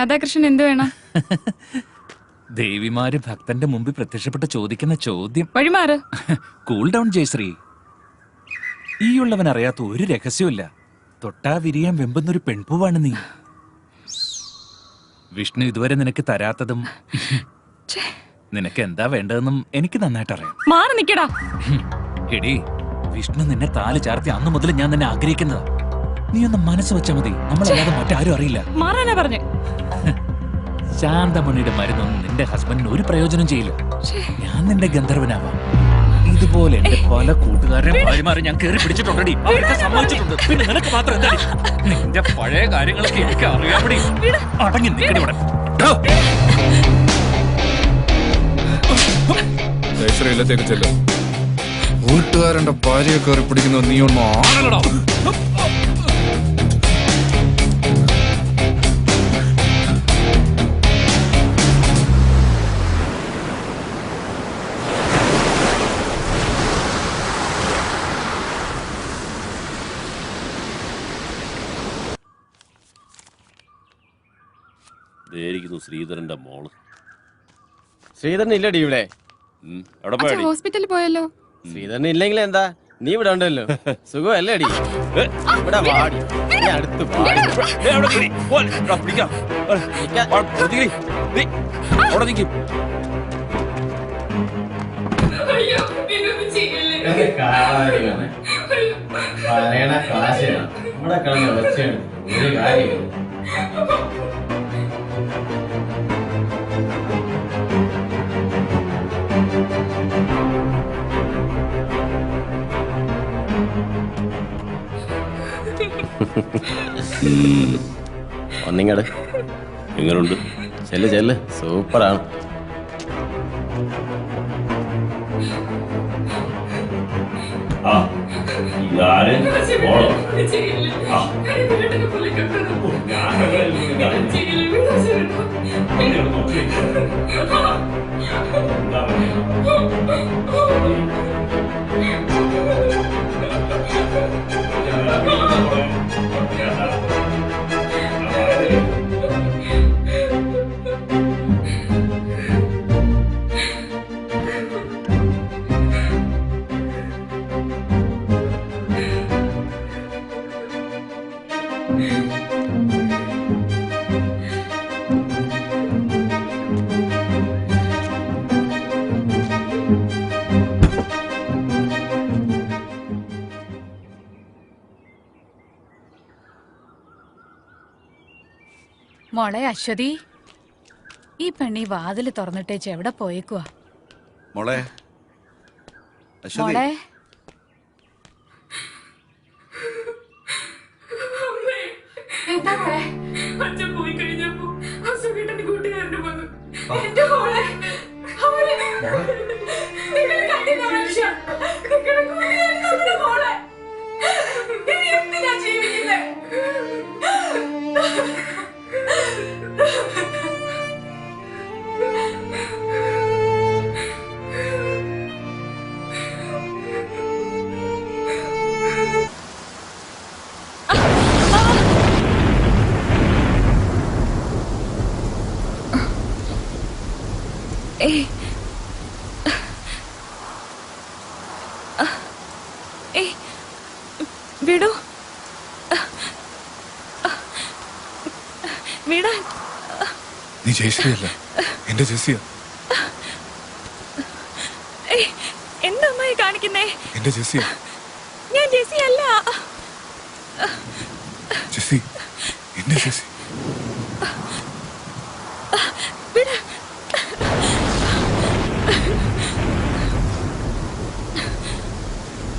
രാധാകൃഷ്ണൻ എന്ത് വേണം? ദേവിമാര് ഭക്തന്റെ മുമ്പിൽ പ്രത്യക്ഷപ്പെട്ട് ചോദിക്കുന്ന ചോദ്യം. വഴിമാറ്. Cool down Jayashree. ഈയുള്ളവൻ അറിയാത്ത ഒരു രഹസ്യമില്ല. തൊട്ടാ വിരിയാൻ വെമ്പുന്നൊരു പെൺപൂവാണ് നീ. വിഷ്ണു ഇതുവരെ നിനക്ക് തരാത്തതും നിനക്ക് എന്താ വേണ്ടതെന്നും എനിക്ക് നന്നായിട്ട് അറിയാം. മാറി നിക്കടാ. എടി, വിഷ്ണു നിന്നെ താല് ചാർത്തി അന്ന് മുതൽ ഞാൻ നിന്നെ ആഗ്രഹിക്കുന്നതാ. നീ ഒന്ന് മനസ്സ് വെച്ചാ മതി, നമ്മളല്ലാതെ മറ്റാരും അറിയില്ല. മാറാനാ പറഞ്ഞു. ശാന്തമണിയുടെ മരുന്നൊന്നും നിന്റെ ഹസ്ബൻഡിന് ഒരു പ്രയോജനം ചെയ്യില്ല. ഞാൻ നിന്റെ ഗന്ധർവനാവാം. ഇതുപോലെ എന്റെ പല കൂട്ടുകാരെയും ഭാര്യമാരെ ഞാൻ കേറി പിടിച്ചിട്ടുണ്ടടി. അവർക്ക് സമ്മതിച്ചിട്ടുണ്ട്. പിന്നെ നിനക്ക് മാത്രം എന്താ? നിന്റെ പഴയ കാര്യങ്ങളൊക്കെ എനിക്ക് അറിയാമടി. അടങ്ങി നിൽക്കടി ഇവിടെ. ജയശ്രീയിലത്തേക്ക് ചെല്ലും. കൂട്ടുകാരന്റെ ഭാര്യയെ കയറി പിടിക്കുന്ന നീ ഒന്നും ആണല്ലടാ. ശ്രീധരന്റെ മോള്. ശ്രീധരൻ ഇല്ലടി ഇവിടെ. ഹോസ്പിറ്റലിൽ പോയല്ലോ. ശ്രീധരൻ ഇല്ലെങ്കിൽ എന്താ, നീ ഇവിടെ ഉണ്ടല്ലോ. സുഖമല്ലേ അടി? ഇവിടെ വാടി, അടുത്ത് ഒരു കാര്യം. ഒന്നിങ്ങട് എങ്ങനുണ്ട്? ചെല്ല് ചെല്ല്, സൂപ്പറാണ്. മോളെ അശ്വതി, ഈ പെണ്ണി വാതില് തുറന്നിട്ടേച്ച് എവിടെ പോയേക്കുവാ? മോളെ മോളെ അച്ഛൻ പോയി കഴിഞ്ഞപ്പോ അസുഖേട്ടന്റെ കൂട്ടുകാരന് വന്നു. എന്തിനാ ജീവിക്കുന്നേ? വിടൂ, വിടാൻ. നീ ജയശ്രീയല്ല, എന്റെ ജെസ്സിയാ. എന്താ അമ്മായി കാണിക്കുന്നേ? എന്റെ ജെസ്സിയാ. ഞാൻ ജെസ്സി അല്ല. ജെസ്സി, എന്റെ ജെസ്സി.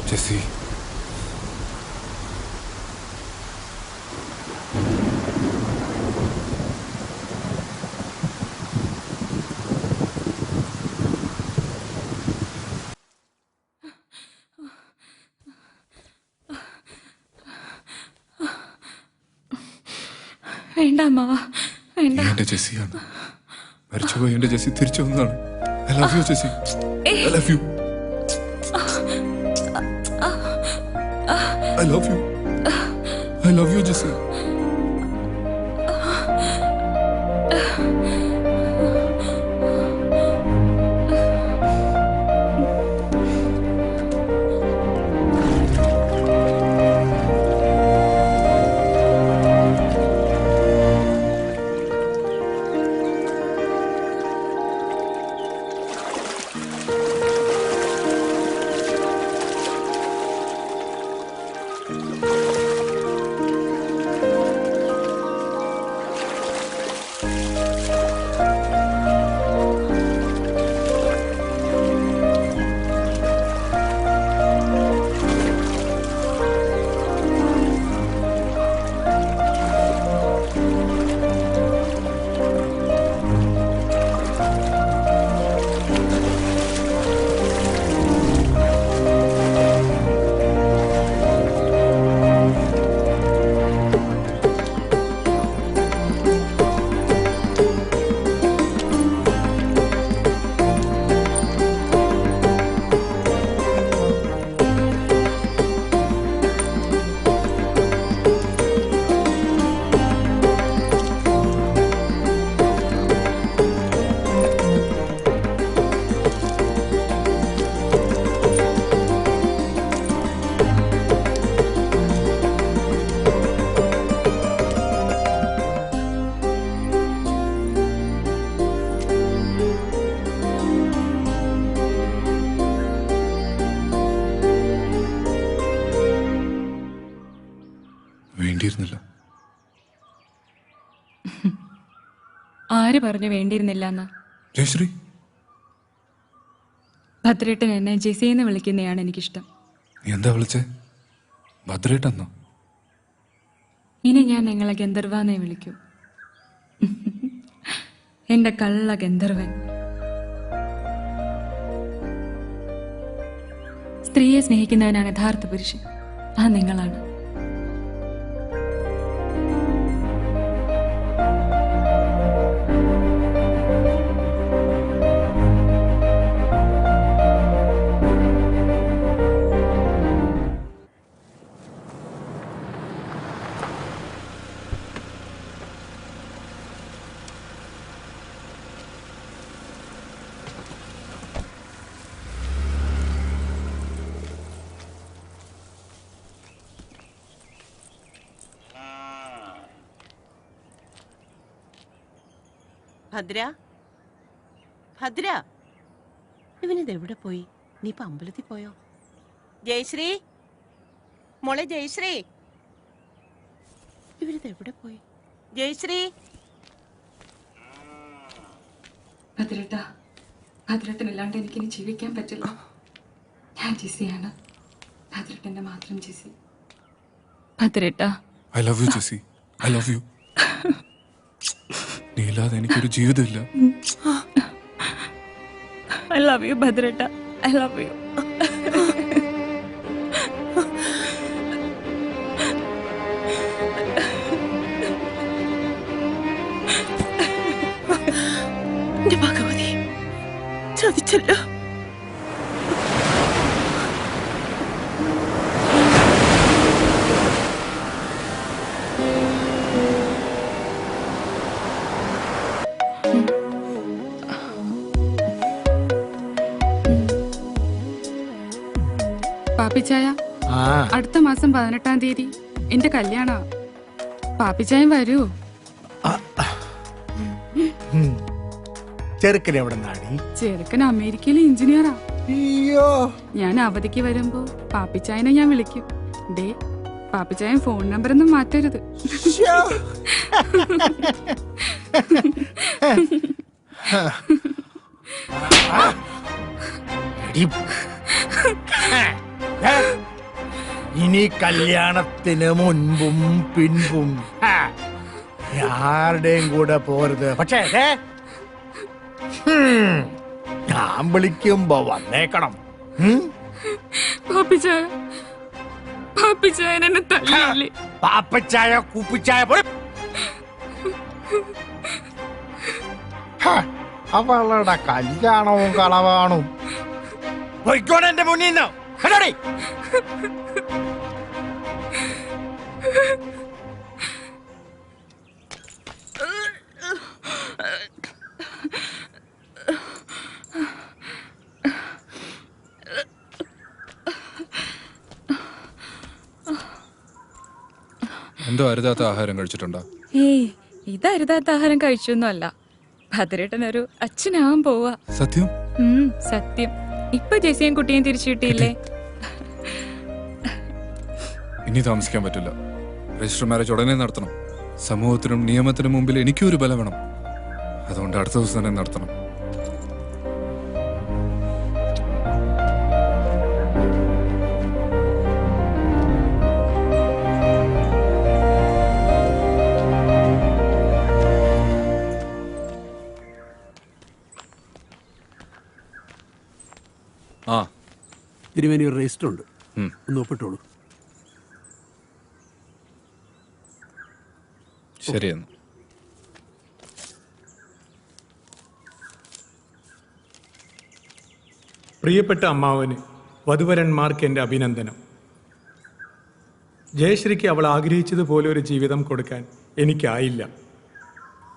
ജെസ്സി, വേണ്ട അമ്മാവ, വേണ്ട. എന്റെ ജെസ്സിയാണ്. മരിച്ചുപോയി എന്റെ ജെസ്സി തിരിച്ചു വന്നതാണ്. I love you Jessie, I love you, I love you, I love you Jessie. വേണ്ടിയിരുന്നില്ല. ആര് പറഞ്ഞു വേണ്ടിയിരുന്നില്ല എന്ന്? ജയശ്രീ, ഭദ്രേട്ടൻ എന്നെ ജെസിന്ന് വിളിക്കുന്നതാണ് എനിക്കിഷ്ടം. നീ എന്താ വിളിച്ചേ? ഭദ്രേട്ടെന്നോ? ഇനി ഞാൻ നിങ്ങളെ ഗന്ധർവാന്നേ വിളിക്കൂ. എന്റെ കള്ള ഗന്ധർവൻ. സ്ത്രീയെ സ്നേഹിക്കുന്നവനാണ് യഥാർത്ഥ പുരുഷൻ. ആ നിങ്ങളാണ്. ഭദ്ര, ഭദ്ര, ഇവനിത് എവിടെ പോയി? നീ ഇപ്പൊ അമ്പലത്തിൽ പോയോ? ജയശ്രീ, മോളെ ജയശ്രീ, ഇവനിത് എവിടെ പോയി? ജയശ്രീ, ഭദ്രേട്ട, ഭദ്രേട്ടനില്ലാണ്ട് എനിക്കിനി ജീവിക്കാൻ പറ്റില്ല. ഞാൻ ജെസിയാണ്, ഭദ്രേട്ടന്റെ മാത്രം ജെസി. ഭദ്രേട്ട, I love you Jessie, I love you. നീ ഇല്ലാതെ എനിക്കൊരു ജീവിതമില്ല. ഐ ലവ് യു ഭദ്രേട്ട, ഐ ലവ് യു. ഭഗവതി, ചതിച്ചല്ലോ. പാപ്പിച്ചായ, അടുത്ത മാസം 18-ാം തീയതി എന്റെ കല്യാണ. പാപ്പിച്ചായം വരൂ. ചെറുക്കൻ എവിടെ നാടി? ചെറുക്കൻ അമേരിക്കയിലെ എഞ്ചിനീയറാ. അയ്യോ, ഞാൻ അവധിക്ക് വരുമ്പോ പാപ്പിച്ചായനെ ഞാൻ വിളിക്കും. ദേ, പാപ്പിച്ചായൻ ഫോൺ നമ്പർ ഒന്നും മാറ്റരുത്. ഇനി കല്യാണത്തിന് മുൻപും പിൻപും ആരുടെയും കൂടെ പോരുത്. പക്ഷേ ഞാൻ വിളിക്കുമ്പോ വന്നേക്കണം. പാപ്പിച്ചായ, പാപ്പിച്ചായൻ എന്നെ തല്ലില്ലേ? പാപ്പച്ചായ കുപ്പിച്ചായ പോലും അവളുടെ കല്യാണവും കളവാണും. പോയിക്കോടെ എന്റെ മുന്നിൽ നിന്ന്. കണ്ടോടി, എന്തോ അരുതാത്ത ആഹാരം കഴിച്ചിട്ടുണ്ടോ? ഏയ്, ഇതരുതാത്ത ആഹാരം കഴിച്ചൊന്നും അല്ല. ഭദ്രേട്ടനൊരു അച്ഛനാവാൻ പോവാ. സത്യം? സത്യം. ഇപ്പൊ ജെസിയും കുട്ടിയും തിരിച്ചു കിട്ടിയില്ലേ? ഇനി താമസിക്കാൻ പറ്റില്ല. രജിസ്റ്റർ മാരേജ് ഉടനെ നടത്തണം. സമൂഹത്തിനും നിയമത്തിനും മുമ്പിൽ എനിക്കും ഒരു ബലം വേണം. അതുകൊണ്ട് അടുത്ത ദിവസം തന്നെ നടത്തണം. ആ തിരുമേനി ഒരു രജിസ്റ്റർ ഉണ്ട്, ഉം. ഒന്ന് ഒപ്പിട്ടോളൂ. ശരിയെന്ന്. പ്രിയപ്പെട്ട അമ്മാവന് വധുവരന്മാർക്ക് എൻ്റെ അഭിനന്ദനം. ജയശ്രീക്ക് അവൾ ആഗ്രഹിച്ചതുപോലെ ഒരു ജീവിതം കൊടുക്കാൻ എനിക്കായില്ല.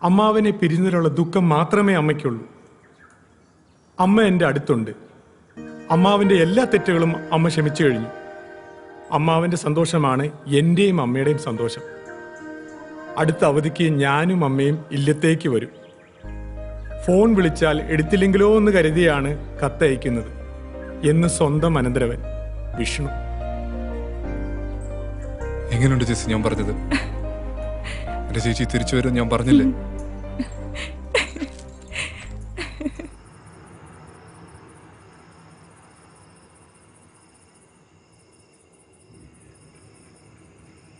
അമ്മാവനെ പിരിഞ്ഞതിലുള്ള ദുഃഖം മാത്രമേ അമ്മയ്ക്കുള്ളൂ. അമ്മ എൻ്റെ അടുത്തുണ്ട്. അമ്മാവിൻ്റെ എല്ലാ തെറ്റുകളും അമ്മ ക്ഷമിച്ചു കഴിഞ്ഞു. അമ്മാവൻ്റെ സന്തോഷമാണ് എൻ്റെയും അമ്മയുടെയും സന്തോഷം. അടുത്ത അവധിക്ക് ഞാനും അമ്മയും ഇല്ലത്തേക്ക് വരും. ഫോൺ വിളിച്ചാൽ എടുത്തില്ലെങ്കിലോ എന്ന് കരുതിയാണ് കത്തയക്കുന്നത് എന്ന് സ്വന്തം അനന്തരവൻ വിഷ്ണു. എങ്ങനെയുണ്ട് ജെസ്സി ഞാൻ പറഞ്ഞത്? എന്റെ ചേച്ചി തിരിച്ചു വരും ഞാൻ പറഞ്ഞില്ലേ?